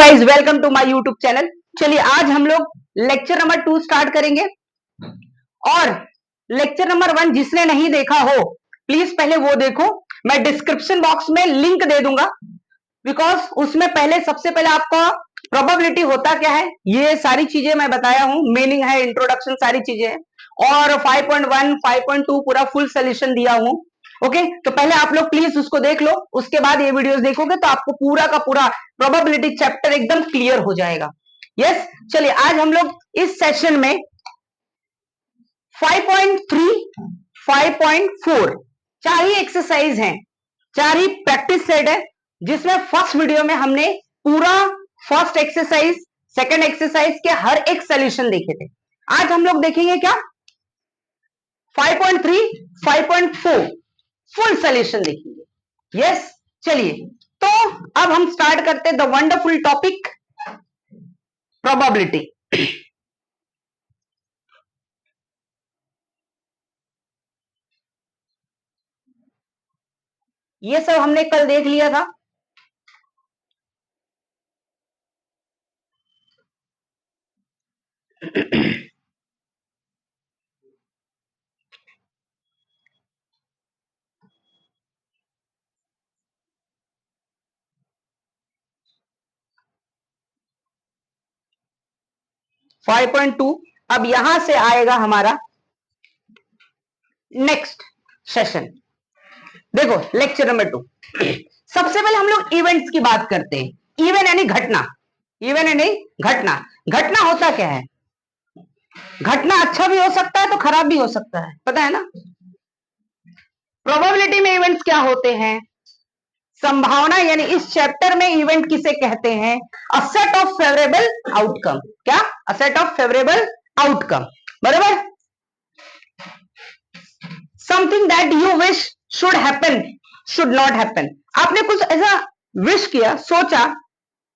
Guys, welcome to my YouTube channel. चलिए आज हम लोग लेक्चर नंबर 2 स्टार्ट करेंगे। और लेक्चर नंबर 1 जिसने नहीं देखा हो प्लीज पहले वो देखो। मैं डिस्क्रिप्शन बॉक्स में लिंक दे दूंगा, बिकॉज उसमें पहले सबसे पहले आपका प्रोबेबिलिटी होता क्या है ये सारी चीजें मैं बताया हूं, मीनिंग है, इंट्रोडक्शन, सारी चीजें हैं। और 5.1 5.2 पूरा फुल सोल्यूशन दिया हूं। ओके, तो पहले आप लोग प्लीज उसको देख लो, उसके बाद ये वीडियोस देखोगे तो आपको पूरा का पूरा प्रोबेबिलिटी चैप्टर एकदम क्लियर हो जाएगा। यस, चलिए आज हम लोग इस सेशन में 5.3 5.4 चार ही एक्सरसाइज हैं, चार ही प्रैक्टिस सेट है, जिसमें फर्स्ट वीडियो में हमने पूरा फर्स्ट एक्सरसाइज सेकंड एक्सरसाइज के हर एक सोल्यूशन देखे थे। आज हम लोग देखेंगे क्या 5.3 5.4 फुल सोल्यूशन देखेंगे। यस, चलिए तो अब हम स्टार्ट करते हैं द वंडरफुल टॉपिक प्रोबेबिलिटी। ये सब हमने कल देख लिया था। फाइव पॉइंट टू अब यहां से आएगा हमारा नेक्स्ट सेशन। देखो लेक्चर नंबर 2 सबसे पहले हम लोग इवेंट्स की बात करते हैं। इवेंट यानी घटना, इवेंट यानी घटना। घटना होता क्या है? घटना अच्छा भी हो सकता है तो खराब भी हो सकता है, पता है ना। प्रोबेबिलिटी में इवेंट्स क्या होते हैं? संभावना, यानी इस चैप्टर में इवेंट किसे कहते हैं? A set of favourable outcome. क्या? A set of favourable outcome, बराबर। Something that you wish should happen should not happen. आपने कुछ ऐसा विश किया, सोचा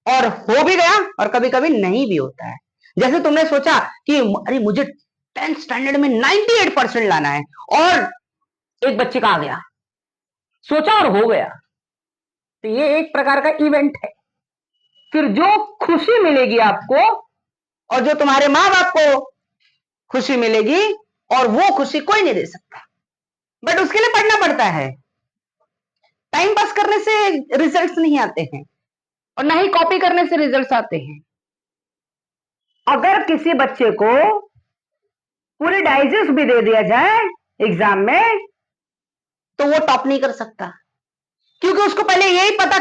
और हो भी गया, और कभी कभी नहीं भी होता है। जैसे तुमने सोचा कि अरे मुझे 10th स्टैंडर्ड में 98% लाना है, और एक बच्चे का आ गया, सोचा और हो गया, तो ये एक प्रकार का इवेंट है। फिर जो खुशी मिलेगी आपको, और जो तुम्हारे माँ बाप को खुशी मिलेगी, और वो खुशी कोई नहीं दे सकता, बट उसके लिए पढ़ना पड़ता है। टाइम पास करने से रिजल्ट्स नहीं आते हैं, और ना ही कॉपी करने से रिजल्ट्स आते हैं। अगर किसी बच्चे को पूरी डाइजेस्ट भी दे दिया जाए एग्जाम में, तो वो टॉप नहीं कर सकता, क्योंकि उसको पहले यही पता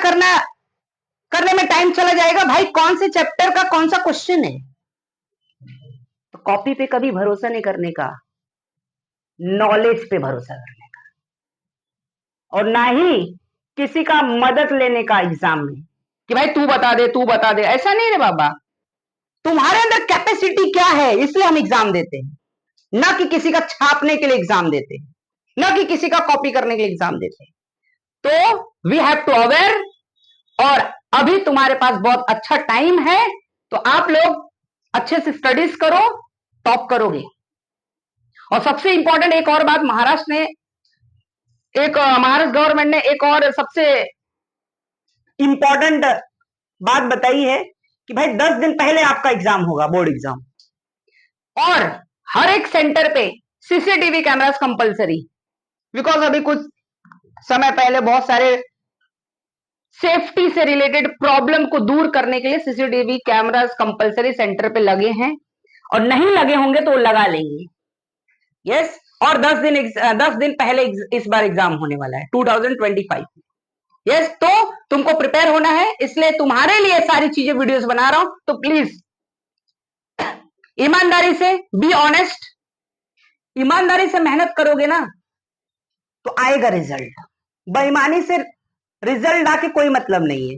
करने में टाइम चला जाएगा भाई कौन से चैप्टर का कौन सा क्वेश्चन है। तो कॉपी पे कभी भरोसा नहीं करने का, नॉलेज पे भरोसा करने का, और ना ही किसी का मदद लेने का एग्जाम में कि भाई तू बता दे, तू बता दे। ऐसा नहीं रे बाबा, तुम्हारे अंदर कैपेसिटी क्या है इसलिए हम एग्जाम देते हैं, ना कि किसी का छापने के लिए एग्जाम देते हैं, ना कि किसी का कॉपी करने के लिए एग्जाम देते हैं। तो वी हैव टू अवेयर, और अभी तुम्हारे पास बहुत अच्छा टाइम है, तो आप लोग अच्छे से स्टडीज करो, टॉप करोगे। और सबसे इंपॉर्टेंट एक और बात, महाराष्ट्र गवर्नमेंट ने एक और सबसे इंपॉर्टेंट बात बताई है कि भाई 10 दिन पहले आपका एग्जाम होगा, बोर्ड एग्जाम, और हर एक सेंटर पे सीसीटीवी कैमरास कंपलसरी। बिकॉज अभी कुछ समय पहले बहुत सारे सेफ्टी से रिलेटेड प्रॉब्लम को दूर करने के लिए सीसीटीवी कैमरास कंपलसरी सेंटर पे लगे हैं, और नहीं लगे होंगे तो वो लगा लेंगे। यस, और 10 दिन पहले इस बार एग्जाम होने वाला है 2025। यस, तो तुमको प्रिपेयर होना है, इसलिए तुम्हारे लिए सारी चीजें वीडियोस बना रहा हूं। तो प्लीज ईमानदारी से, बी ऑनेस्ट, ईमानदारी से मेहनत करोगे ना तो आएगा रिजल्ट। बेईमानी से रिजल्ट आके कोई मतलब नहीं है।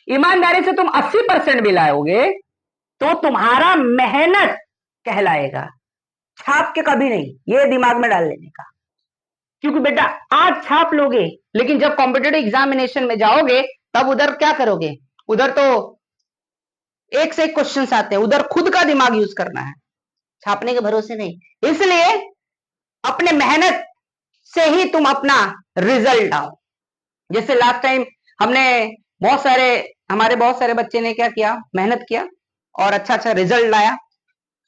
ईमानदारी से तुम 80% भी लाओगे तो तुम्हारा मेहनत कहलाएगा, छाप के कभी नहीं, ये दिमाग में डाल लेने का। क्योंकि बेटा आज छाप लोगे, लेकिन जब कॉम्पिटेटिव एग्जामिनेशन में जाओगे तब उधर क्या करोगे? उधर तो एक से एक क्वेश्चंस आते हैं, उधर खुद का दिमाग यूज करना है, छापने के भरोसे नहीं। इसलिए अपने मेहनत से ही तुम अपना रिजल्ट आओ। जैसे लास्ट टाइम हमने बहुत सारे हमारे बहुत सारे बच्चे ने क्या किया, मेहनत किया और अच्छा अच्छा रिजल्ट लाया,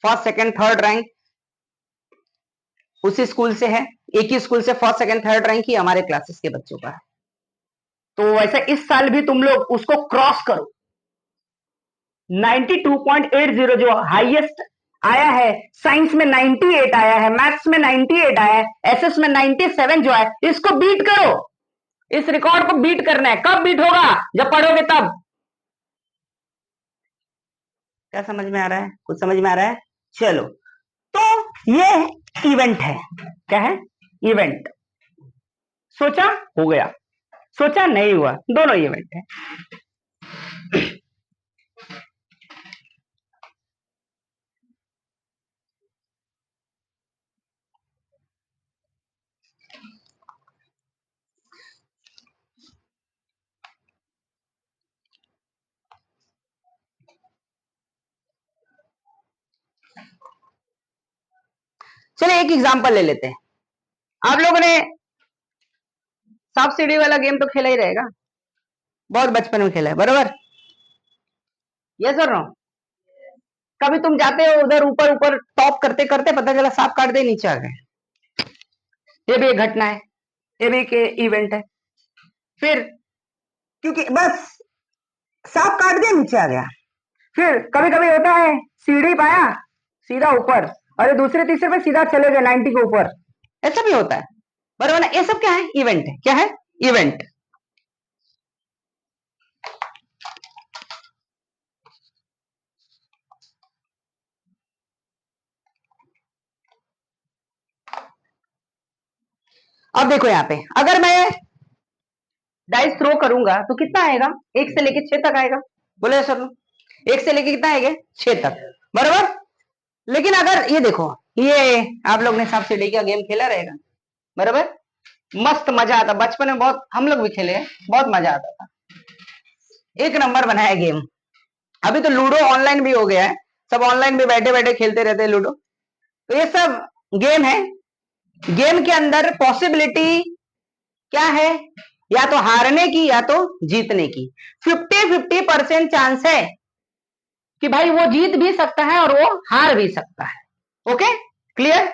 फर्स्ट सेकंड थर्ड रैंक उसी स्कूल से है, एक ही स्कूल से फर्स्ट सेकंड थर्ड रैंक ही हमारे क्लासेस के बच्चों का है। तो वैसे इस साल भी तुम लोग उसको क्रॉस करो। 92.80 जो हाईएस्ट आया है, साइंस में 98 आया है, मैथ्स में 98 आया है, एसएस में 97 जो है, इसको बीट करो। इस रिकॉर्ड को बीट करना है। कब बीट होगा? जब पढ़ोगे तब। क्या समझ में आ रहा है? कुछ समझ में आ रहा है? चलो, तो ये इवेंट है। क्या है? इवेंट। सोचा हो गया, सोचा नहीं हुआ, दोनों इवेंट है। चलिए एक एग्जांपल ले लेते हैं। आप लोगों ने सांप सीढ़ी वाला गेम तो खेला ही रहेगा, बहुत बचपन में खेला है, बरोबर? यस और नो? कभी तुम जाते हो उधर ऊपर ऊपर टॉप करते करते पता चला सांप काट दे, नीचे आ गए। ये भी एक घटना है, ये भी एक इवेंट है। फिर क्योंकि बस सांप काट दिया, नीचे आ गया। फिर कभी कभी होता है सीढ़ी पाया सीधा ऊपर, और दूसरे तीसरे पे सीधा चले गए 90 के ऊपर, ऐसा भी होता है, बराबर ना? ये सब क्या है? इवेंट है। क्या है? इवेंट। अब देखो यहाँ पे, अगर मैं डाइस थ्रो करूंगा तो कितना आएगा? 1 से लेके 6 तक आएगा। बोले सर, 1 से लेके कितना आएगा? 6 तक, बराबर? लेकिन अगर ये देखो, ये आप लोग ने सांप सीढ़ी का गेम खेला रहेगा, बराबर? मस्त मजा आता, बचपन में बहुत हम लोग भी खेले हैं, बहुत मजा आता था, एक नंबर बनाया गेम। अभी तो लूडो ऑनलाइन भी हो गया है, सब ऑनलाइन भी बैठे बैठे खेलते रहते हैं लूडो। तो ये सब गेम है। गेम के अंदर पॉसिबिलिटी क्या है? या तो हारने की या तो जीतने की। 50-50% चांस है कि भाई वो जीत भी सकता है और वो हार भी सकता है। Okay, clear?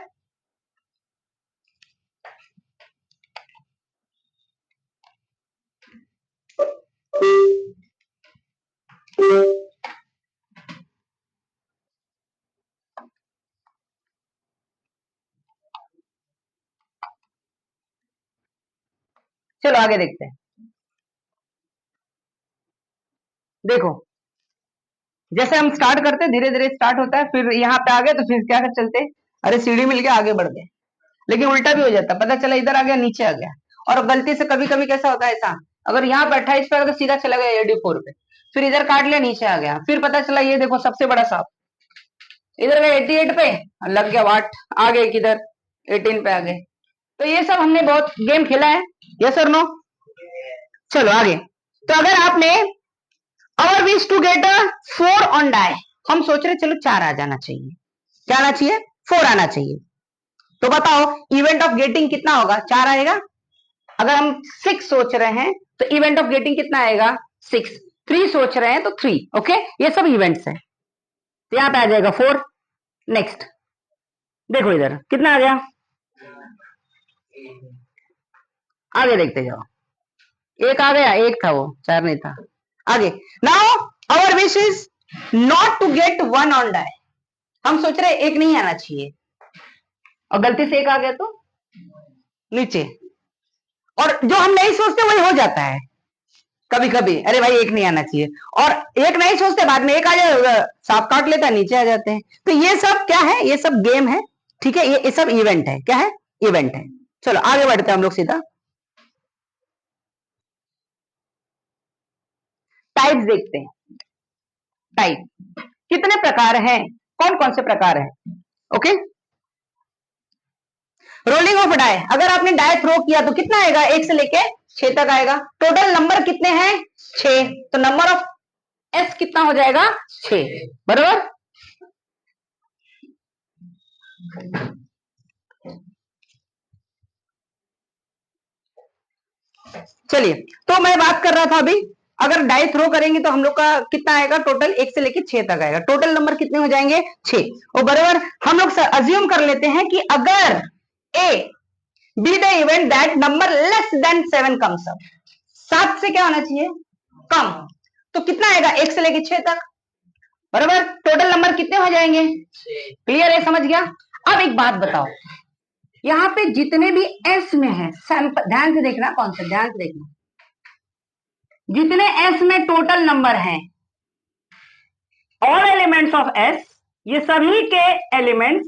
चलो आगे देखते हैं। देखो, जैसे हम स्टार्ट करते धीरे धीरे स्टार्ट होता है, फिर यहाँ पे आ गए तो फिर क्या कर चलते, अरे सीढ़ी मिल गया, आगे बढ़ गए। लेकिन उल्टा भी हो जाता, पता चला इधर आ गया, नीचे आ गया। और गलती से कभी कभी कैसा होता है ऐसा, अगर यहाँ पे 28 पे अगर सीधा चला गया AD4 पे, फिर इधर काट लिया, नीचे आ गया, फिर पता चला ये देखो सबसे बड़ा सांप इधर गए 88 पे, लग गया वाट, आ गए किधर 18 पे आ गए। तो ये सब हमने बहुत गेम खेला है। यस और नो? चलो आगे। तो अगर आपने our wish to get a 4 on die, हम सोच रहे चलो 4 आ जाना चाहिए, क्या आना चाहिए? 4 आना चाहिए। तो बताओ इवेंट ऑफ गेटिंग कितना होगा? 4 आएगा। अगर हम 6 सोच रहे हैं तो इवेंट ऑफ गेटिंग कितना आएगा? 6। 3 सोच रहे हैं तो 3। ओके, ये सब इवेंट्स है। तो यहां पे आ जाएगा 4। नेक्स्ट देखो इधर कितना आ गया, आगे देखते जाओ। एक आ गया, एक था वो, 4 नहीं था। आगे, now our wish is not to get 1 on die. हम सोच रहे एक नहीं आना चाहिए, और गलती से एक आ गया तो नीचे। और जो हम नहीं सोचते वही हो जाता है कभी कभी, अरे भाई एक नहीं आना चाहिए, और एक नहीं सोचते बाद में एक आ जाए, सांप काट लेता, नीचे आ जाते हैं। तो ये सब क्या है? ये सब गेम है, ठीक है? ये सब इवेंट है। क्या है? इवेंट है। चलो आगे बढ़ते हैं हम लोग सीधा। टाइप्स देखते हैं। टाइप कितने प्रकार हैं, कौन कौन से प्रकार हैं? ओके, रोलिंग ऑफ डाई, अगर आपने डाई थ्रो किया तो कितना आएगा? 1 से लेके 6 तक आएगा। टोटल नंबर कितने हैं? 6। तो नंबर ऑफ एस कितना हो जाएगा? 6, बराबर? चलिए, तो मैं बात कर रहा था अभी अगर डाई थ्रो करेंगे तो हम लोग का कितना आएगा टोटल, 1 से लेके 6 तक आएगा। टोटल नंबर कितने हो जाएंगे, 6। और बराबर हम लोग अज्यूम कर लेते हैं कि अगर A be the event that number less than 7 comes up, 7 से क्या होना चाहिए, कम, तो कितना आएगा, 1 से लेके 6 तक, बराबर। टोटल नंबर कितने हो जाएंगे, क्लियर है, समझ गया। अब एक बात बताओ, यहां पे जितने भी एस में है सैंपल, ध्यान से देखना, कौन सा, ध्यान से देखना, जितने एस में टोटल नंबर हैं, ऑल एलिमेंट्स ऑफ एस, ये सभी के elements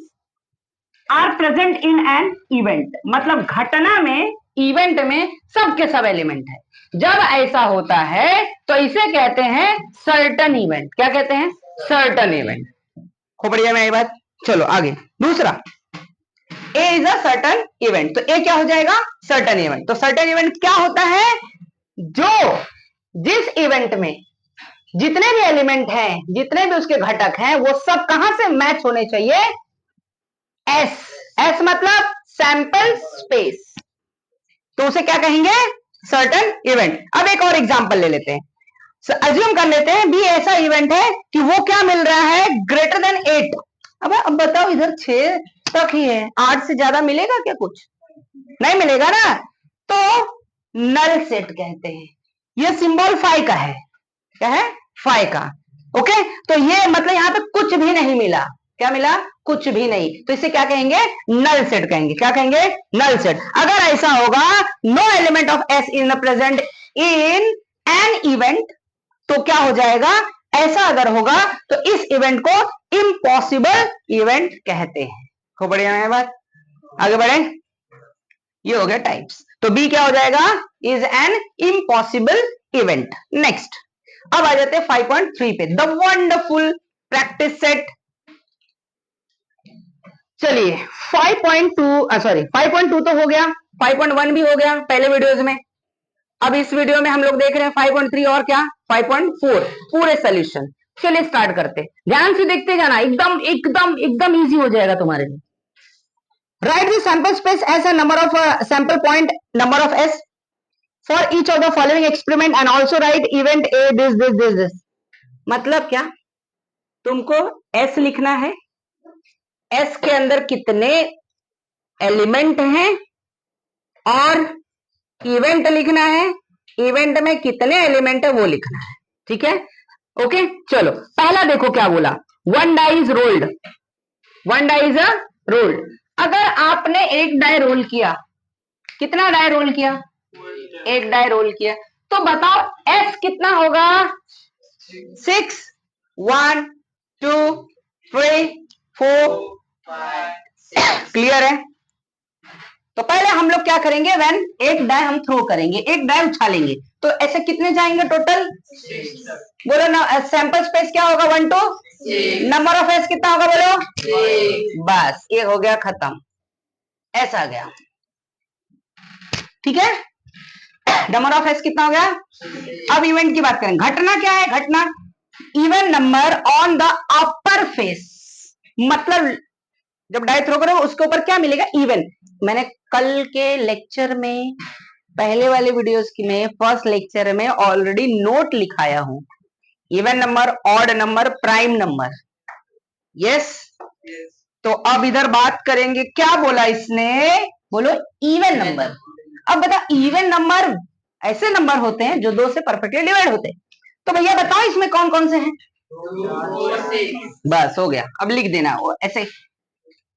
are present in an event, मतलब घटना में, इवेंट में सब के सब एलिमेंट है। जब ऐसा होता है तो इसे कहते हैं सर्टन इवेंट। क्या कहते हैं, सर्टन इवेंट। खूब बढ़िया मेरी बात। चलो आगे, दूसरा, ए इज अ सर्टन इवेंट, तो ए क्या हो जाएगा, सर्टन इवेंट। तो सर्टन इवेंट क्या होता है, जो जिस इवेंट में जितने भी एलिमेंट हैं, जितने भी उसके घटक हैं, वो सब कहां से मैच होने चाहिए, एस। एस मतलब सैंपल स्पेस, तो उसे क्या कहेंगे, सर्टन इवेंट। अब एक और एग्जांपल ले लेते हैं, अज्यूम कर लेते हैं भी ऐसा इवेंट है कि वो क्या मिल रहा है, ग्रेटर देन 8। अब बताओ, इधर 6 तक ही है, 8 से ज्यादा मिलेगा क्या, कुछ नहीं मिलेगा ना, तो नल सेट कहते हैं। ये सिंबल फाई का है, क्या है, फाई का, ओके। तो ये मतलब यहां पे कुछ भी नहीं मिला, क्या मिला, कुछ भी नहीं, तो इसे क्या कहेंगे, नल सेट कहेंगे। क्या कहेंगे, नल सेट। अगर ऐसा होगा, no element of S is present in an event, तो क्या हो जाएगा, ऐसा अगर होगा तो इस इवेंट को इम्पॉसिबल इवेंट कहते हैं। खूब बढ़िया है बात, आगे बढ़े। ये हो गया टाइप्स, तो बी क्या हो जाएगा, is an impossible event. Next, अब आ जाते हैं 5.3 पे, द वंडरफुल प्रैक्टिस सेट। चलिए 5.2 तो हो गया, 5.1 भी हो गया पहले वीडियोज में। अब इस वीडियो में हम लोग देख रहे हैं 5.3 और क्या, 5.4 पूरे सोल्यूशन। चलिए स्टार्ट करते, ध्यान से देखते जाना, एकदम एकदम एकदम इजी हो जाएगा तुम्हारे लिए। Write the sample space as a number of sample point, number of S for each of the following experiment and also write event A this this this this. मतलब क्या, तुमको एस लिखना है, एस के अंदर कितने एलिमेंट हैं, और इवेंट लिखना है, इवेंट में कितने एलिमेंट है वो लिखना है, ठीक है, ओके। चलो पहला देखो क्या बोला, one die is rolled, one die is rolled. अगर आपने एक डाई रोल किया, कितना डाई रोल किया, एक डाई रोल किया, तो बताओ एस कितना होगा, 6, 1 2 3 4 क्लियर है। तो पहले हम लोग क्या करेंगे, व्हेन एक डाई हम थ्रो करेंगे, एक डाई उछालेंगे, तो ऐसे कितने जाएंगे टोटल, बोलो ना, सैंपल स्पेस क्या होगा, 1 2, नंबर ऑफ एस कितना होगा बोलो, बस ये हो गया खत्म, ऐसा आ गया, ठीक है। नंबर ऑफ एस कितना हो गया। अब इवेंट की बात करें, घटना क्या है, घटना even number on the upper face, मतलब जब डाई थ्रो करो उसके ऊपर क्या मिलेगा, इवन। मैंने कल के लेक्चर में, पहले वाले वीडियोस की में, फर्स्ट लेक्चर में ऑलरेडी नोट लिखाया हूं, even number, odd number, prime number, yes. तो अब इधर बात करेंगे, क्या बोला इसने, बोलो इवन नंबर। अब बता, इवन नंबर ऐसे नंबर होते हैं जो 2 से परफेक्टली डिवाइड होते हैं, तो भैया बताओ इसमें कौन कौन से हैं, बस हो गया। अब लिख देना वो ऐसे,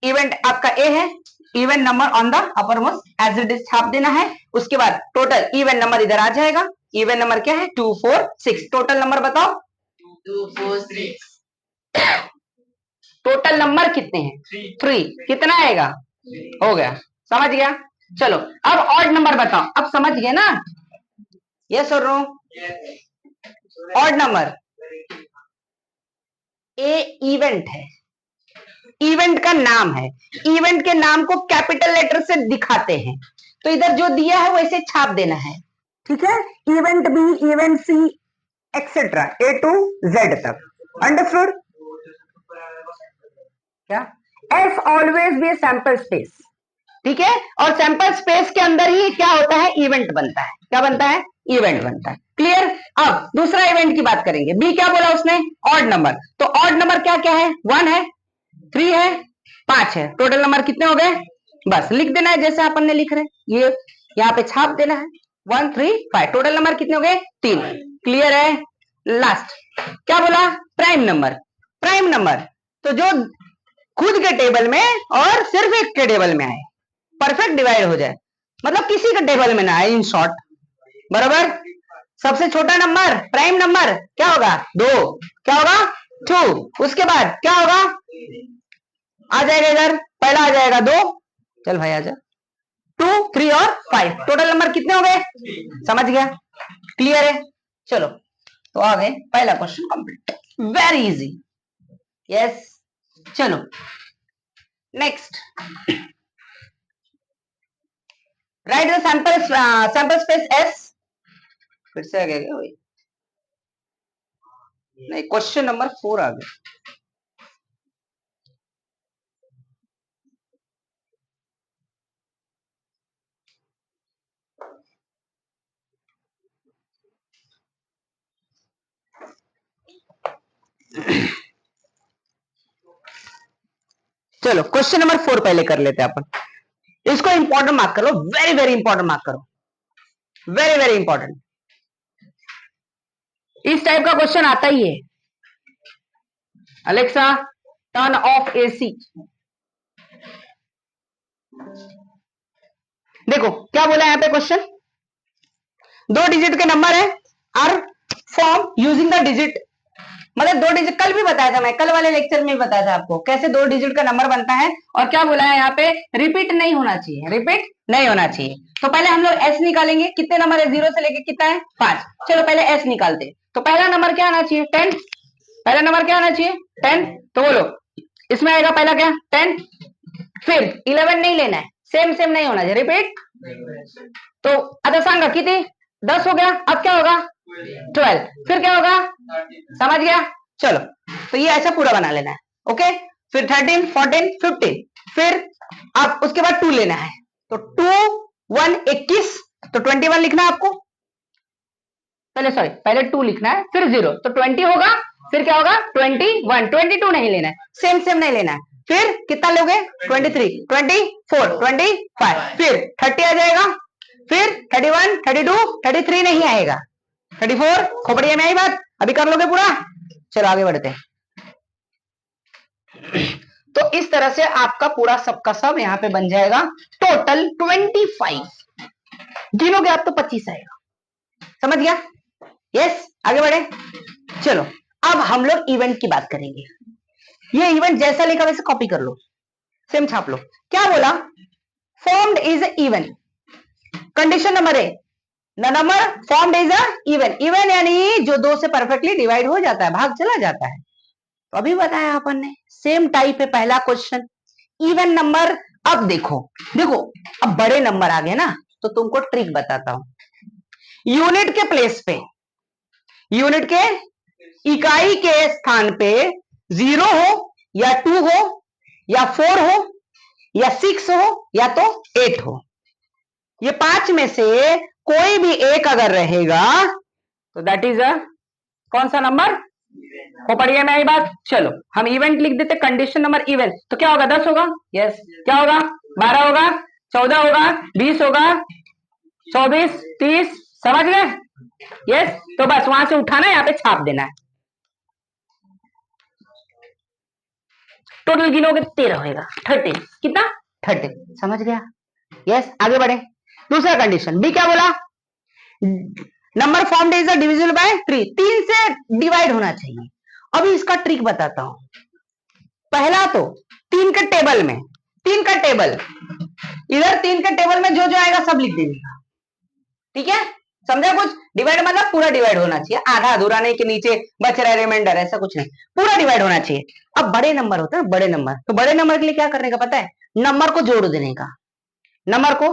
इवेंट आपका ए है, even number on the uppermost edge it is छाप देना है। उसके बाद टोटल इवन नंबर इधर आ जाएगा, इवन नंबर क्या है, 2 4 6। टोटल नंबर बताओ, 2 4 6। टोटल नंबर कितने हैं, 3। कितना आएगा, हो गया, समझ गया। चलो अब ऑड नंबर बताओ, अब समझ गए ना, यस और नो। ऑड नंबर, ए इवेंट है, इवेंट का नाम है, इवेंट के नाम को कैपिटल लेटर से दिखाते हैं, तो इधर जो दिया है वैसे छाप देना है, ठीक है। Event B, event C, etcetera A to Z तक, अंडरस्टूड। क्या, S always be sample space, ठीक है। और सैंपल स्पेस के अंदर ही क्या होता है, इवेंट बनता है, क्या बनता है, इवेंट बनता है। क्लियर। अब दूसरा इवेंट की बात करेंगे। बी क्या बोला उसने? Odd number. तो ऑड नंबर क्या क्या है? 1 है, 3 है, 5 है। टोटल नंबर कितने हो गए? बस लिख देना है जैसे अपन ने लिख रहे, ये यहाँ पे छाप देना है। 1 3 5 टोटल नंबर कितने हो गए? 3। क्लियर है। लास्ट क्या बोला? Prime number. प्राइम नंबर तो जो खुद के टेबल में और सिर्फ एक के टेबल में आए, परफेक्ट डिवाइड हो जाए, मतलब किसी के टेबल में ना आए, इन शॉर्ट। बराबर। सबसे छोटा नंबर प्राइम नंबर क्या होगा? 2। क्या होगा? 2। उसके बाद क्या होगा? आ जाएगा इधर, पहला आ जाएगा 2। चल भाई आजा। 2 3 और 5 टोटल नंबर कितने हो गए? समझ गया? क्लियर है। चलो तो आ गए, पहला question complete. Very easy. Yes. चलो next, write the sample space S. फिर से आ गया भाई? नहीं, क्वेश्चन नंबर 4 आ गया। चलो क्वेश्चन नंबर 4 पहले कर लेते हैं अपन। इसको इंपॉर्टेंट मार्क करो, वेरी वेरी इंपॉर्टेंट मार्क करो, वेरी वेरी इंपॉर्टेंट। इस टाइप का क्वेश्चन आता ही है। Alexa turn off AC. देखो क्या बोला यहाँ पे क्वेश्चन, 2 डिजिट के नंबर है, are form using the digit, मतलब 2 डिजिट, कल भी बताया था मैं, कल वाले लेक्चर में भी बताया था आपको कैसे 2 डिजिट का नंबर बनता है। और क्या बोला है यहाँ पे? रिपीट नहीं होना चाहिए, रिपीट नहीं होना चाहिए। तो पहले हम लोग एस निकालेंगे। कितने नंबर है? 0 से लेके कितना है? 5। चलो पहले एस निकालते। तो पहला नंबर क्या आना चाहिए? 10। पहला नंबर क्या आना चाहिए? 10। तो बोलो इसमें आएगा पहला क्या? 10। फिर 11 नहीं लेना है, सेम सेम नहीं होना चाहिए, रिपीट। तो आता सांगा किती? 10 हो गया। अब क्या होगा? 12। फिर क्या होगा? समझ गया? चलो तो ये ऐसा पूरा बना लेना है। ओके। फिर 13 14 15। फिर आप उसके बाद 2 लेना है। तो 2 1 21। तो 21 लिखना है आपको पहले, सॉरी पहले 2 लिखना है, फिर 0 तो 20 होगा। फिर क्या होगा? 21 22 नहीं लेना है, सेम सेम नहीं लेना है। फिर कितना लोगे? 23 24 25। फिर 30 आ जाएगा। फिर 31 32 33 नहीं आएगा, 34 खोपड़िया में आई बात। अभी कर लोगे पूरा? चलो आगे बढ़ते हैं। तो इस तरह से आपका पूरा सबका सब यहाँ पे बन जाएगा। टोटल 25 गिनोगे आप तो 25 आएगा। समझ गया? यस। आगे बढ़े। चलो अब हम लोग इवेंट की बात करेंगे। ये इवेंट जैसा लिखा वैसे कॉपी कर लो, सेम छाप लो। क्या बोला? Formed is event. Condition number A, the number formed is even. Even यानी जो 2 से परफेक्टली डिवाइड हो जाता है, भाग चला जाता है। तो अभी बताया अपन ने, सेम टाइप है पहला क्वेश्चन। Even number. अब देखो देखो, अब बड़े नंबर आ गए ना, तो तुमको ट्रिक बताता हूं। यूनिट के प्लेस पे, यूनिट के इकाई के स्थान पे 0 हो या 2 हो या 4 हो या 6 हो या तो 8 हो, ये 5 में से कोई भी एक अगर रहेगा तो दैट इज अ कौन सा नंबर? खोपड़िया में आई बात। चलो हम इवेंट लिख देते, कंडीशन नंबर इवेंट। तो क्या होगा? 10 होगा। यस। क्या होगा? 12 होगा, 14 होगा, 20 होगा, 24 30। समझ गए? यस। तो बस वहां से उठाना है, यहाँ पे छाप देना है। टोटल गिनोगे 13 होगा, 13। कितना? 13। समझ गया? यस। आगे बढ़े। दूसरा कंडीशन बी क्या बोला? Number formed is divisible by 3। 3 से डिवाइड होना चाहिए। अभी इसका ट्रिक बताता हूं। पहला तो 3 के टेबल में, 3 का टेबल, इधर 3 के टेबल में जो जो आएगा सब लिख देगा। ठीक है? समझा कुछ? डिवाइड मतलब पूरा डिवाइड होना चाहिए, आधा अधूरा नहीं कि नीचे बच रहा है रिमाइंडर, ऐसा कुछ नहीं, पूरा डिवाइड होना चाहिए। अब बड़े नंबर होते हैं, बड़े नंबर, तो बड़े नंबर के लिए क्या करने का पता है? नंबर को जोड़ देने का। नंबर को,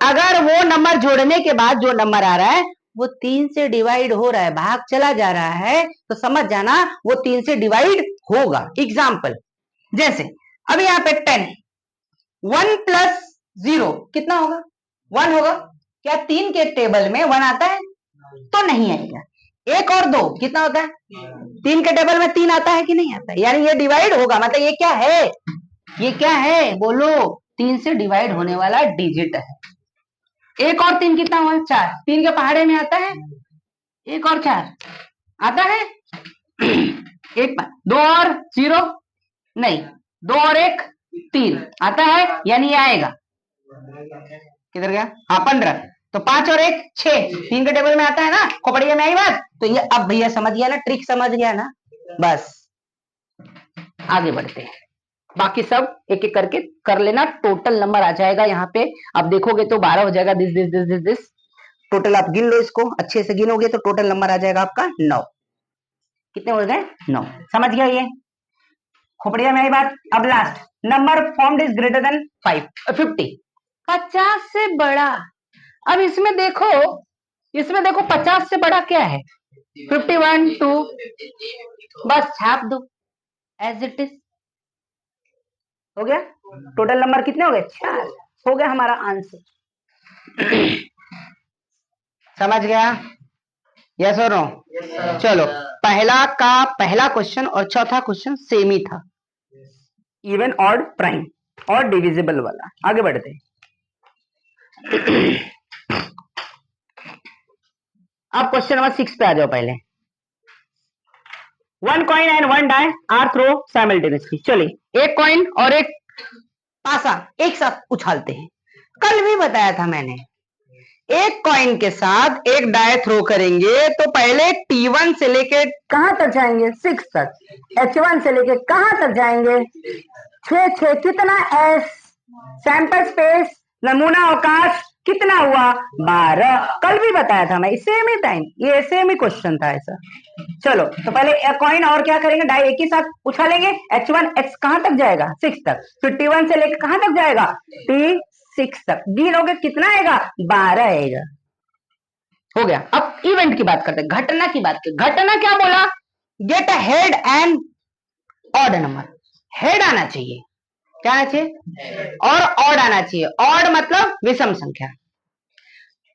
अगर वो नंबर जोड़ने के बाद जो नंबर आ रहा है वो 3 से डिवाइड हो रहा है, भाग चला जा रहा है, तो समझ जाना वो 3 से डिवाइड होगा। एग्जाम्पल जैसे अभी यहाँ पे 10, 1 + 0 कितना होगा? 1 होगा। क्या 3 के टेबल में 1 आता है? तो नहीं आएगा। 1 और 2 कितना होता है? 3 के टेबल में 3 आता है कि नहीं आता है? यानी ये डिवाइड होगा, मतलब ये क्या है? ये क्या है बोलो? 3 से डिवाइड होने वाला डिजिट है। 1 और 3 कितना हुआ? 4। 3 के पहाड़े में आता है? 1 और 4 आता है? 1 2 और 0 नहीं, 2 और 1 3 आता है, यानी ये आएगा। किधर गया? हाँ 15। तो 5 और 1 6, 3 के टेबल में आता है ना, खोपड़िया में आई बात। तो ये अब भैया समझ गया ना, ट्रिक समझ गया ना। बस आगे बढ़ते हैं, बाकी सब एक एक करके कर लेना। टोटल नंबर आ जाएगा यहाँ पे, अब देखोगे तो 12 हो जाएगा। This this this this this total आप गिन लो, इसको अच्छे से गिनोगे तो टोटल नंबर आ जाएगा आपका 9। कितने हो गए? 9। समझ गया ये? खोपड़िया में आई बात। अब last number formed is greater then 50 से बड़ा। अब इसमें देखो 50 से बड़ा क्या है? 51 2, बस छाप दो एज इट इज। हो गया। टोटल नंबर कितने हो गए? 4। हो गया हमारा आंसर। समझ गया? यस और नो? चलो, पहला क्वेश्चन और चौथा क्वेश्चन सेम ही था, इवन ऑड प्राइम और डिविजिबल वाला। आगे बढ़ते। अब क्वेश्चन नंबर 6 पे आ जाओ पहले। 1 coin and 1 die are throw simultaneously. चलिए, एक कॉइन और एक पासा एक साथ उछालते हैं। कल भी बताया था मैंने, एक कॉइन के साथ एक डाई थ्रो करेंगे तो पहले T1 से लेके कहां तक जाएंगे? 6 तक। H1 से लेके कहां तक जाएंगे? 6 कितना? S सैंपल स्पेस, नमूना अवकाश कितना हुआ? 12। कल भी बताया था मैं, सेम ही टाइम, ये सेम ही क्वेश्चन था ऐसा। चलो, तो पहले कॉइन और क्या करेंगे? डाई एक ही साथ उछालेंगे। H1 X कहां तक जाएगा? 6 तक। फिर T1 से लेकर कहां तक जाएगा? T6 तक। गिनोगे कितना आएगा? 12 आएगा। हो गया। अब इवेंट की बात करते हैं, घटना की बात करते। घटना क्या बोला? Get a head and odd number. Head आना चाहिए, क्या आना चाहिए? और ऑड आना चाहिए। ऑड मतलब विषम संख्या।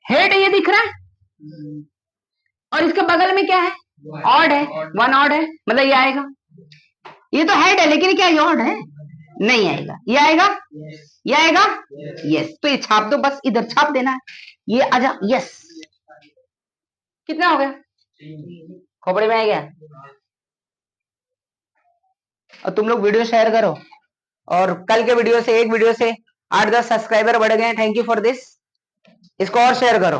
हेड ये दिख रहा है और इसके बगल में क्या है? ऑड है। 1 ऑड है, मतलब ये आएगा। ये तो हेड है लेकिन क्या ये ऑड है? नहीं आएगा। ये आएगा? ये आएगा? यस। तो ये छाप दो, बस इधर छाप देना है। ये आजा। यस। कितना हो गया? खोपड़ी में आ गया। और तुम लोग वीडियो शेयर करो, और कल के वीडियो से, एक वीडियो से 8-10 सब्सक्राइबर बढ़ गए। Thank you for this. इसको और शेयर करो।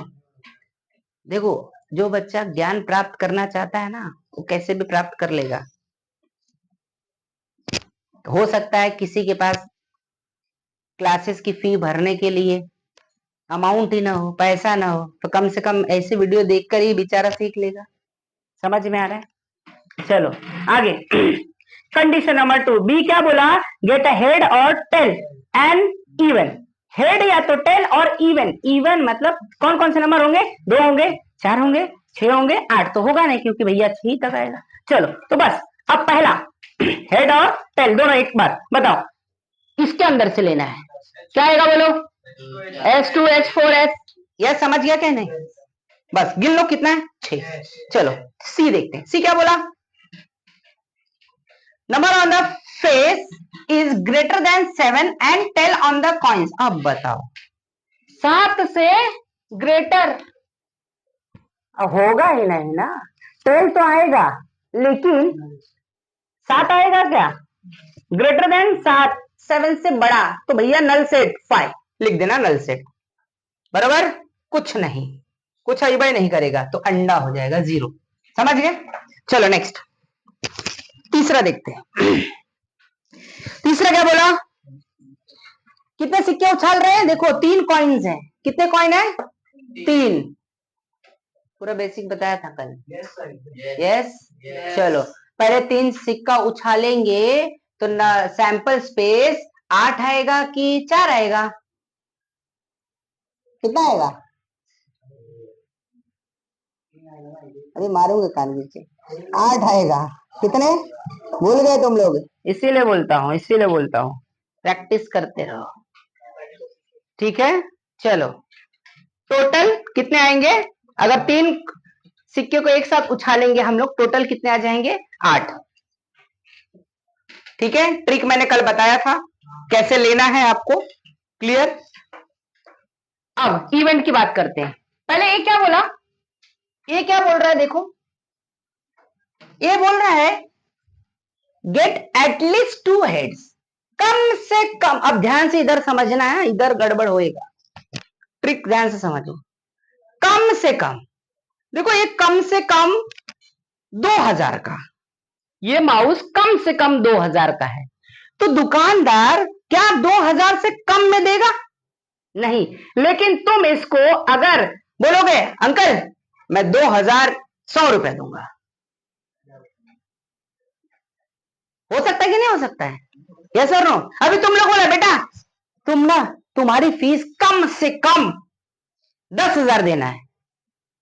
देखो, जो बच्चा ज्ञान प्राप्त करना चाहता है ना, वो कैसे भी प्राप्त कर लेगा। हो सकता है किसी के पास क्लासेस की फी भरने के लिए अमाउंट ही ना हो, पैसा ना हो, तो कम से कम ऐसे वीडियो देखकर ही बेचारा सीख लेगा। समझ में आ रहा है? चलो आगे। कंडीशन नंबर 2, बी क्या बोला? गेट अ हेड और टेल एंड इवन। हेड या तो टेल और इवन। इवन मतलब कौन कौन से नंबर होंगे? 2 होंगे, 4 होंगे, 6 होंगे, 8 तो होगा नहीं क्योंकि भैया 6 तक आएगा। चलो, तो बस अब पहला हेड और टेल दोनों एक बार बताओ, इसके अंदर से लेना है। क्या आएगा बोलो? S2 H4 S। यह समझ गया क्या? नहीं? बस गिन लो कितना है? 6। चलो सी देखते हैं। सी क्या बोला? Number on the face is greater than 7 and tail on the coins. अब बताओ, 7 से ग्रेटर होगा ही नहीं ना। टेल तो आएगा लेकिन 7 आएगा क्या? ग्रेटर देन 7, 7 से बड़ा, तो भैया नल सेट 5 लिख देना। नल सेट बराबर कुछ नहीं, कुछ अइबा नहीं करेगा, तो अंडा हो जाएगा 0। समझ गए? चलो नेक्स्ट, तीसरा देखते हैं। तीसरा क्या बोला? कितने सिक्के उछाल रहे हैं? देखो 3 कॉइन्स हैं। कितने कॉइन है? 3। पूरा बेसिक बताया था कल। यस। चलो, पहले 3 सिक्का उछालेंगे तो सैंपल स्पेस 8 आएगा कि 4 आएगा? कितना आएगा? अरे मारूंगे कान नीचे। 8 आएगा। कितने भूल गए तुम लोग? इसीलिए बोलता हूँ प्रैक्टिस करते रहो, ठीक है? चलो टोटल कितने आएंगे? अगर 3 सिक्के को एक साथ उछालेंगे हम लोग, टोटल कितने आ जाएंगे? 8। ठीक है, ट्रिक मैंने कल बताया था कैसे लेना है आपको, क्लियर? अब इवेंट की बात करते हैं। पहले ये क्या बोला? ये क्या बोल रहा है? देखो, ये बोल रहा है गेट एटलीस्ट 2 हेड्स, कम से कम। अब ध्यान से इधर समझना है, इधर गड़बड़ होएगा, ट्रिक ध्यान से समझो। कम से कम, देखो ये कम से कम 2000 का, ये माउस कम से कम 2000 का है, तो दुकानदार क्या 2000 से कम में देगा? नहीं। लेकिन तुम इसको अगर बोलोगे अंकल मैं 2100 रुपए दूंगा, हो सकता है कि नहीं हो सकता है? यस और नो? अभी तुम लोग बोला बेटा तुम्हारी फीस कम से कम 10,000 देना है,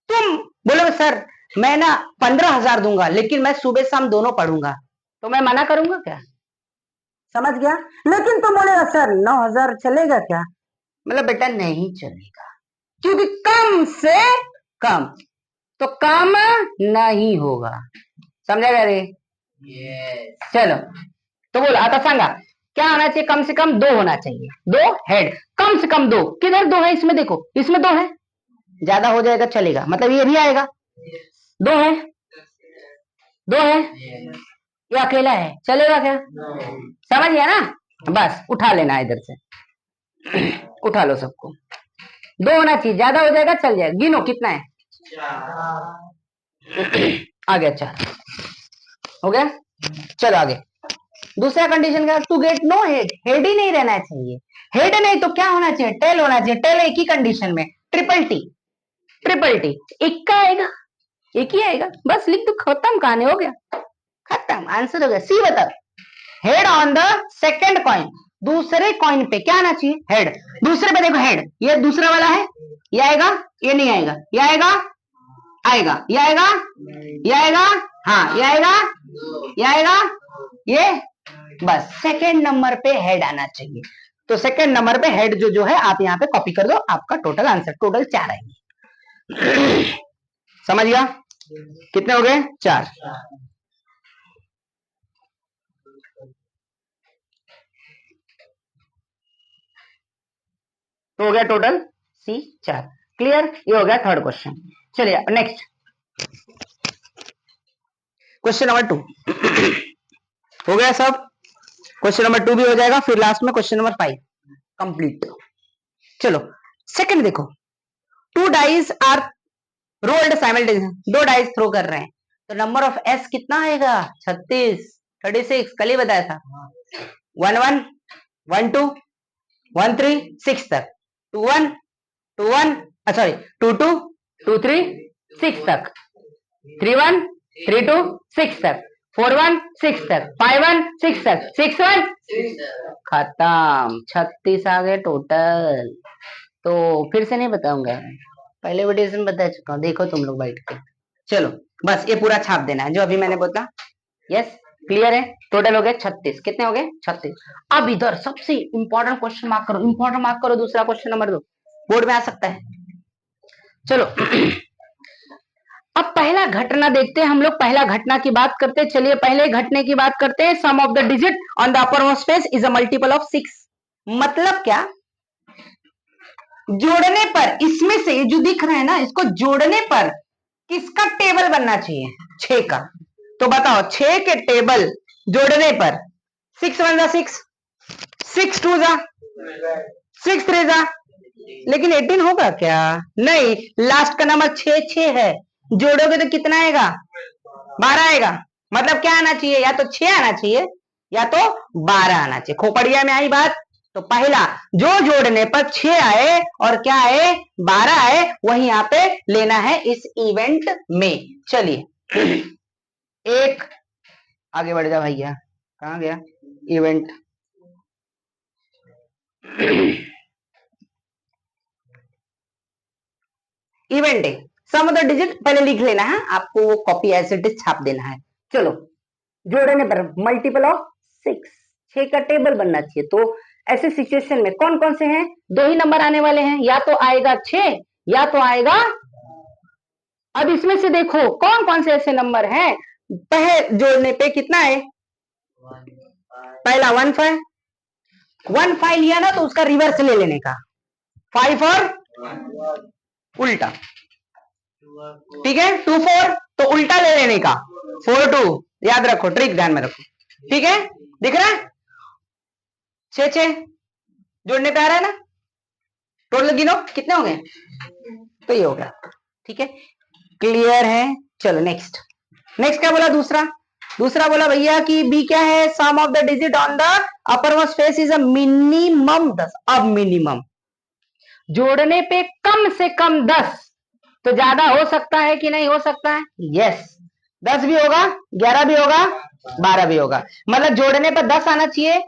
तुम बोलोगे सर मैं ना 15,000 दूंगा, लेकिन मैं सुबह शाम दोनों पढ़ूंगा, तो मैं मना करूंगा क्या? समझ गया? लेकिन तुम बोलेगा सर 9,000 चलेगा क्या? मतलब बेटा नहीं चलेगा, क्योंकि कम से कम, तो कम नहीं होगा। समझा गया रे? चलो, तो बोलो आता सांगा क्या होना चाहिए? कम से कम 2 होना चाहिए, 2 हेड, कम से कम 2। किधर 2 है? इसमें देखो, इसमें 2 है, ज्यादा हो जाएगा चलेगा, मतलब ये भी आएगा। 2 है, 2 है, ये अकेला है, चलेगा क्या? समझ गया ना? बस उठा लेना इधर से, उठा लो सबको। 2 होना चाहिए, ज्यादा हो जाएगा चल जाएगा। गिनो कितना है? आ गया 4, हो गया। चलो आगे, दूसरा कंडीशन क्या? To get no head, head ही नहीं रहना चाहिए। हेड नहीं तो क्या होना चाहिए? टेल होना चाहिए। टेल एक ही कंडीशन में, ट्रिपल टी, ट्रिपल टी एक का आएगा, एक ही आएगा, बस लिख दो, खत्म, कहानी हो गया, खत्म, आंसर हो गया। सी बताओ, head on the second coin, दूसरे कॉइन पे क्या आना चाहिए? हेड। दूसरे पे देखो हेड, ये दूसरा वाला है, ये आएगा, ये नहीं आएगा, ये आएगा, आएगा, ये आएगा, ये आएगा, हाँ ये आएगा, ये आएगा, ये, बस सेकंड नंबर पे हेड आना चाहिए। तो सेकंड नंबर पे हेड जो है आप यहाँ पे कॉपी कर दो, आपका टोटल आंसर, टोटल 4 आएंगे। समझ गया? कितने हो गए? 4। तो हो गया टोटल सी 4। क्लियर? ये हो गया थर्ड क्वेश्चन। चलिए नेक्स्ट क्वेश्चन नंबर 2 हो गया सब। क्वेश्चन नंबर 2 भी हो जाएगा, फिर लास्ट में क्वेश्चन नंबर 5 कंप्लीट। चलो सेकंड देखो, 2 dice are rolled simultaneously, 2 dice throw कर रहे हैं, तो नंबर ऑफ एस कितना आएगा? 36, 36 कल ही बताया था। 1 1 1 2 1 3 6 तक, 2 1 2 1 सॉरी 2 2 2 3 6 तक, 3 1 3 2 6 तक, 4 1 6 तक, 5 1 6 तक, 6 1 खत्म, 36 आ गए टोटल। तो फिर से नहीं बताऊंगा, पहले वीडियो में बता चुका हूँ, देखो तुम लोग बैठ के। चलो बस ये पूरा छाप देना है जो अभी मैंने बोला। यस क्लियर है? टोटल हो गए 36। कितने हो गए? 36। अब इधर सबसे इंपॉर्टेंट क्वेश्चन मार्क करो, इंपॉर्टेंट मार्क करो, दूसरा क्वेश्चन नंबर 2 बोर्ड में आ सकता है। चलो अब पहला घटना देखते हैं हम लोग, पहला घटना की बात करते हैं। चलिए पहले घटने की बात करते हैं। Sum of the digit on the uppermost page is a multiple of 6। मतलब क्या? जोड़ने पर, इसमें से जो दिख रहा है ना, इसको जोड़ने पर किसका टेबल बनना चाहिए? 6 का। तो बताओ 6 के टेबल जोड़ने पर 6 1 जा 6, 6 2 जा 6 3 जा, लेकिन 18 होगा क्या? नहीं, लास्ट का नंबर 6 6 है, जोड़ोगे तो कितना आएगा? 12 आएगा। मतलब क्या आना चाहिए? या तो 6 आना चाहिए या तो 12 आना चाहिए। खोपड़िया में आई बात। तो पहला जो जोड़ने पर 6 आए और क्या आए? 12 आए, वही यहां पे लेना है इस इवेंट में। चलिए एक आगे बढ़ जा भैया, कहां गया इवेंट? इवेंट है, सम ऑफ द डिजिट पहले लिख लेना है आपको, वो कॉपी ऐसे छाप देना है। चलो जोड़ने पर मल्टीपल ऑफ 6, 6 का टेबल बनना चाहिए। तो ऐसे सिचुएशन में कौन कौन से हैं? 2 ही नंबर आने वाले हैं, या तो आएगा 6 या तो आएगा। अब इसमें से देखो कौन कौन से ऐसे नंबर हैं पहले जोड़ने पे कितना है, पहला 1 5, 1 5 लिया ना तो उसका रिवर्स ले लेने का, 5 और उल्टा, ठीक है। 2 4 तो उल्टा ले लेने का, 4 2, याद रखो, ट्रिक ध्यान में रखो, ठीक है। दिख रहा है 6 6 जोड़ने पे आ रहा है ना, टोटल गिनो कितने हो गए, तो ये हो गया, ठीक है, क्लियर है। चलो नेक्स्ट, नेक्स्ट क्या बोला, दूसरा बोला भैया कि बी क्या है, sum of the digit on the uppermost face is a minimum 10। अब मिनिमम जोड़ने पे कम से कम 10, तो ज्यादा हो सकता है कि नहीं हो सकता है, यस 10 भी होगा, 11 भी होगा, 12 भी होगा, मतलब जोड़ने पर 10 आना चाहिए,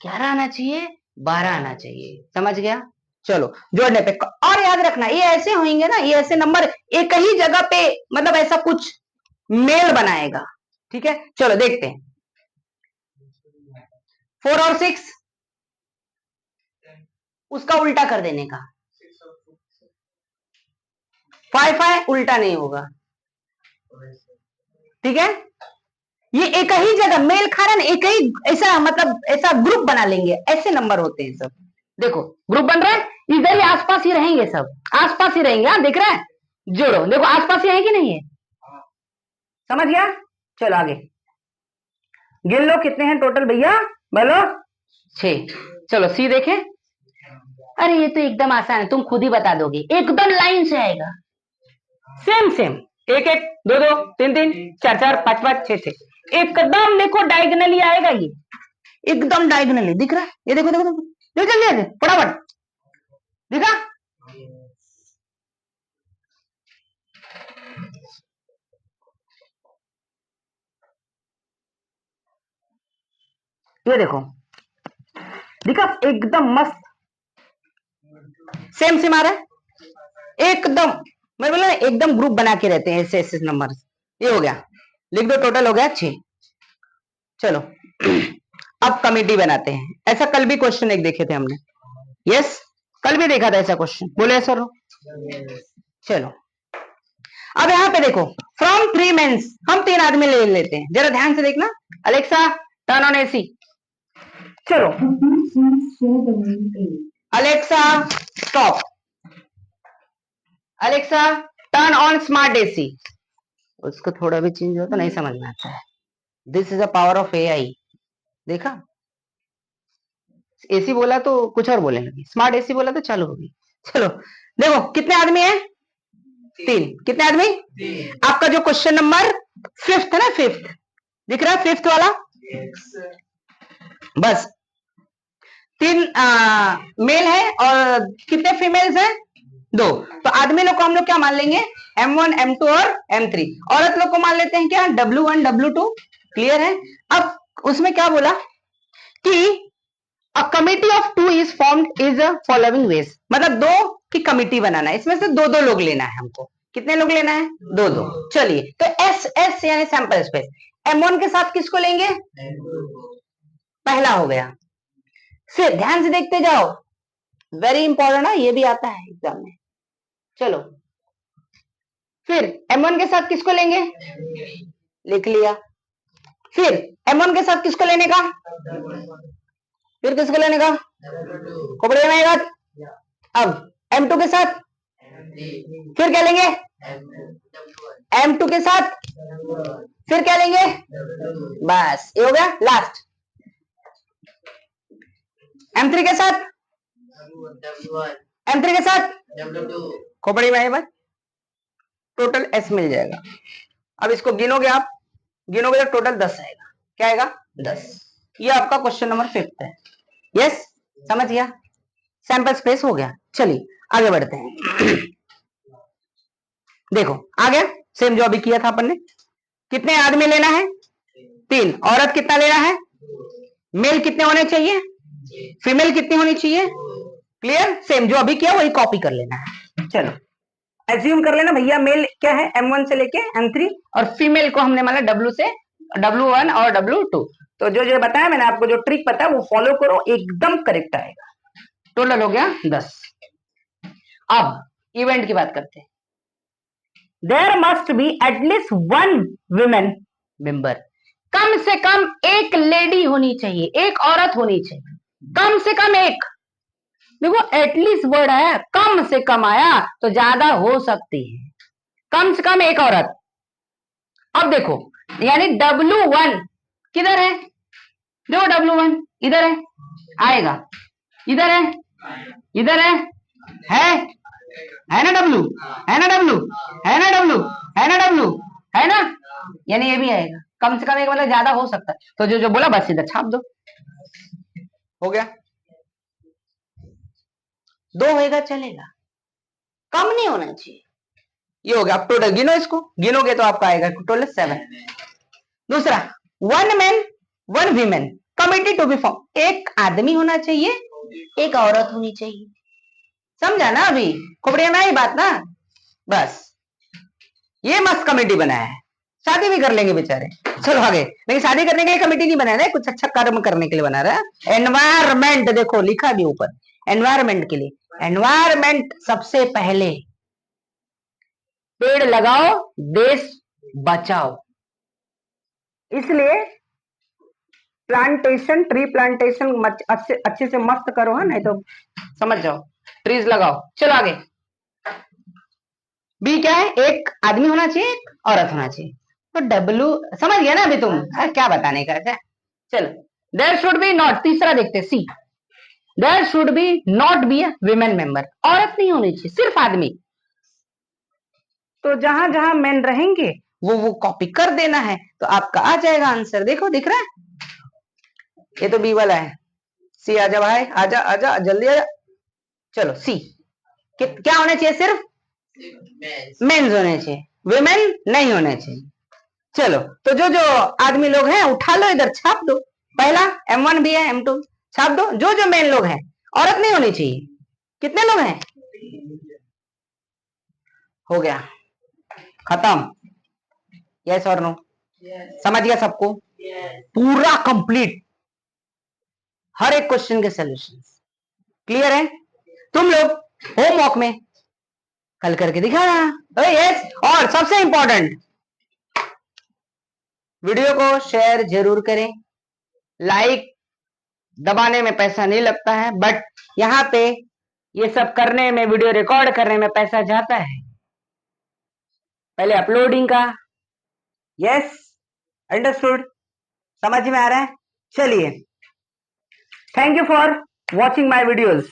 11 आना चाहिए, 12 आना चाहिए, समझ गया। चलो जोड़ने पे, और याद रखना ये ऐसे होंगे ना, ये ऐसे नंबर एक ही जगह पे मतलब ऐसा कुछ मेल बनाएगा, ठीक है। चलो देखते हैं, 4 और 6 उसका उल्टा कर देने का, 5 5 उल्टा नहीं होगा, ठीक है। ये एक ही जगह मेल खा रहा है ना, एक ही ऐसा मतलब ऐसा ग्रुप बना लेंगे, ऐसे नंबर होते हैं सब। देखो ग्रुप बन रहा है, इधर ही आसपास ही रहेंगे, सब आसपास ही रहेंगे, हाँ दिख रहा है, जोड़ो, देखो आसपास ही है कि नहीं है, समझ गया। चलो आगे गिन लो कितने हैं टोटल भैया, बोलो 6। चलो सी देखें, अरे ये तो एकदम आसान है, तुम खुद ही बता दोगे, एकदम लाइन से आएगा, सेम सेम, 1 1 2 2 3 3 4 4 5 5 6 6, एकदम देखो डायगनली आएगा, ये एकदम डायगनली दिख रहा है, ये देखो देखो देखो, देखो जल्दी फटाफट दिखा, ये देखो दिखा, एकदम मस्त सेम सेम आ रहा है, एकदम मैं बोला एकदम ग्रुप बना के रहते हैं ऐसे ऐसे नंबर। ये हो गया, लिख दो, टोटल हो गया 6। चलो अब कमिटी बनाते हैं, ऐसा कल भी क्वेश्चन एक देखे थे हमने, यस कल भी देखा था ऐसा क्वेश्चन, बोले सर। चलो अब यहाँ पे देखो, फ्रॉम 3 मेंस हम 3 आदमी ले लेते हैं, जरा ध्यान से देखना, अलेक्सा टर्न ऑन एसी, चलो Alexa stop, Alexa turn on smart AC, उसको थोड़ा भी चेंज हो तो नहीं समझ में आता है, this is a power of AI, देखा एसी बोला तो कुछ और बोलने लगी, स्मार्ट एसी बोला तो चालू होगी। चलो देखो कितने आदमी है, 3, कितने आदमी, आपका जो क्वेश्चन नंबर 5th है ना, 5th दिख रहा है, 5th वाला, बस 3 मेल है और कितने फीमेल्स हैं, 2, तो आदमी लोग को हम लोग क्या मान लेंगे, M1 M2 और M3, औरत लोग को मान लेते हैं क्या, W1 W2, क्लियर है। अब उसमें क्या बोला कि a committee of 2 is formed is following veg, मतलब 2 की कमिटी बनाना है, इसमें से 2 2 लोग लेना है हमको, कितने लोग लेना है, 2 2। चलिए तो एस एस यानी सैंपल स्पेस, M1 के साथ किसको लेंगे, पहला हो गया, फिर ध्यान से देखते जाओ, वेरी इंपॉर्टेंट है, ये भी आता है एग्जाम में। चलो फिर M1 के साथ किसको लेंगे, लिख लिया, फिर M1 के साथ किसको लेने का, फिर किसको लेने का, खोपड़ी में, अब M2 के साथ, फिर क्या लेंगे, M2 के साथ, फिर क्या लेंगे, बस ये हो गया लास्ट, M3 के साथ, M3 के साथ खोपड़ी में बस, टोटल S मिल जाएगा। अब इसको गिनोगे आप, गिनोगे तो टोटल 10 आएगा, क्या आएगा 10, ये आपका क्वेश्चन नंबर 5th है, यस समझ गया, सैंपल स्पेस हो गया। चलिए आगे बढ़ते हैं, देखो आ गया सेम जो अभी किया था अपन ने, कितने आदमी लेना है, 3, औरत कितना लेना है, मेल कितने होने चाहिए, फीमेल कितनी होनी चाहिए, क्लियर, सेम जो अभी किया वही कॉपी कर लेना है। चलो एज्यूम कर लेना भैया मेल क्या है, M1 से लेके M3, और फीमेल को हमने माना W से W1 और W2, तो जो जो बताया मैंने आपको, जो ट्रिक पता है वो फॉलो करो, एकदम करेक्ट आएगा। टोटल हो गया 10। अब इवेंट की बात करते हैं। There must be at least one women member, कम से कम एक लेडी होनी चाहिए, एक औरत होनी चाहिए, कम से कम एक। देखो एटलीस्ट वर्ड है, कम से कम आया तो ज्यादा हो सकती है, कम से कम एक औरत। अब देखो यानी W1 किधर है, जो W1 इधर है, आएगा, इधर है, इधर है ना W, है ना W, है ना W, है ना W, है ना, यानी ये भी आएगा। कम से कम एक मतलब ज्यादा हो सकता है, तो जो जो बोला बस इधर छाप दो, हो गया। दो होएगा चलेगा, कम नहीं होना चाहिए। ये हो गया। अब टोटल गिनो, इसको गिनोगे तो आपका आएगा टोटल 7। दूसरा, one man one women committee to be form, एक आदमी होना चाहिए, एक औरत होनी चाहिए। समझा ना, अभी खोपड़िया में आई बात ना, बस ये मस्त कमेटी बनाया है, शादी भी कर लेंगे बेचारे। चलो आगे, लेकिन शादी करने के लिए कमेटी नहीं बनाया है, कुछ अच्छा कर्म करने के लिए बना रहा है। एनवायरमेंट, देखो लिखा भी ऊपर, एनवायरमेंट के लिए, एनवायरमेंट सबसे पहले पेड़ लगाओ देश बचाओ, इसलिए प्लांटेशन, ट्री प्लांटेशन अच्छे से मस्त करो, है नहीं तो समझ जाओ, ट्रीज लगाओ। चलो आगे, बी क्या है, एक आदमी होना चाहिए, एक औरत होना चाहिए। तो डब्ल्यू समझ गया ना अभी तुम, क्या बताने का है। चलो, देयर शुड बी नॉट, तीसरा देखते C, there should be not be a women member, औरत नहीं होनी चाहिए, सिर्फ आदमी। तो जहां जहां मेन रहेंगे वो कॉपी कर देना है, तो आपका आ जाएगा आंसर। देखो दिख रहा है, ये तो बी वाला है। सी आजा भाई, आजा आजा जल्दी आजा। चलो सी, क्या होना चाहिए, सिर्फ मेंस होने चाहिए, विमेन नहीं होने चाहिए। चलो, तो जो जो आदमी लोग हैं उठा लो, इधर छाप दो। पहला M1 भी है, M2 छाप दो। जो जो मेन लोग हैं, औरत नहीं होनी चाहिए। कितने लोग हैं, हो गया, खत्म। यस और नो, समझ गया सबको, पूरा कंप्लीट, हर एक क्वेश्चन के सॉल्यूशन क्लियर है। तुम लोग होमवर्क में कल करके दिखाना। यस, और सबसे इंपॉर्टेंट, वीडियो को शेयर जरूर करें। लाइक दबाने में पैसा नहीं लगता है, बट यहाँ पे ये सब करने में, वीडियो रिकॉर्ड करने में पैसा जाता है, पहले अपलोडिंग का। यस, अंडरस्टूड, समझ में आ रहा है। चलिए, thank you for watching my videos.